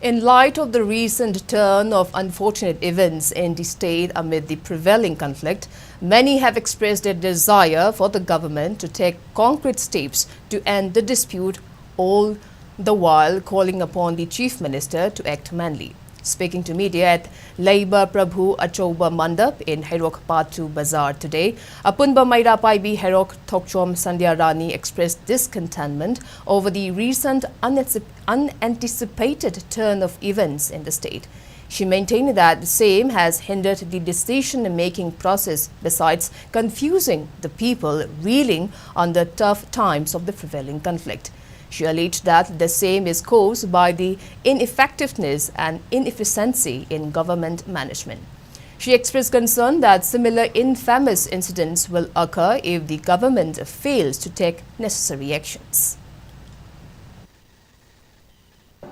In light of the recent turn of unfortunate events in the state amid the prevailing conflict, many have expressed their desire for the government to take concrete steps to end the dispute, all the while calling upon the Chief Minister to act manly. Speaking to media at Labour Prabhu Achoba Mandap in Herok Patu Bazaar today, Apunba Maira Paibi Herok Thokchom Sandhya Rani expressed discontentment over the recent unanticipated turn of events in the state. She maintained that the same has hindered the decision-making process besides confusing the people reeling on the tough times of the prevailing conflict. She alleged that the same is caused by the ineffectiveness and inefficiency in government management. She expressed concern that similar infamous incidents will occur if the government fails to take necessary actions.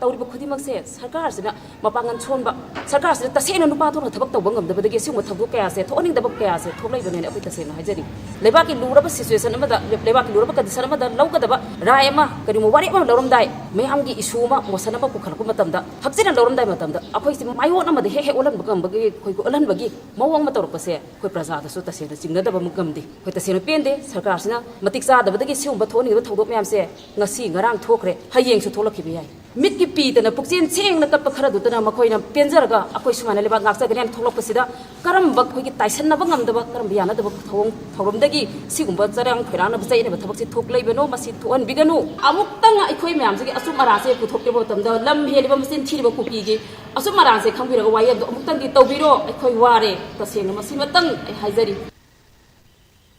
तौरिब खुदिमक से सरकार से मपांगन छोनबा सरकार से तसेन नुपा थोन थबक तौब ngam सिंग थबक कया से थोनिंग दबक कया से थोक लैबने अखै तसेन हाजरी लेबाकी लुरब सिचुएशन अमदा लेबाकी लुरब कंडीशन अमदा लौगदबा राय अमा करिमो वारि अमा लौरमदाय मयामगी इशू अमा मोसन अमा पुखलकु मतमदा हक्सिना लौरमदाय मतमदा अखै से माइहोन अमदे हे ओलन बगमबगी खैको ओलनबगी मवंग मा तौरकपसे खै प्रजा दसु तसेन चिंगदबा मुगमदि खै तसेन पेंदे सरकार सिना मतिक चादबदगी सिउब थोनिंग थौदोक मयाम से ngasi ngarang thokre hayeng su tholakhibi yai mit ki pi tana pukchen cheng na kap khara dutana makhoina penjaraga akoi sumana leba ngaksa gren tholokpasida karam bak khoi ki taisan na bangam daba karam biana daba thong thorom dagi sigumba charang phirana bajai ne thabak si thok leibeno masi thuan biganu amuk tang aikoi myam se asum ara se puthok ke botam da lam heliba masin thiriba kupi gi asum ara se khangbiraga wayam do amuk tang gi tawbiro aikoi ware tasena masi matang ai haijari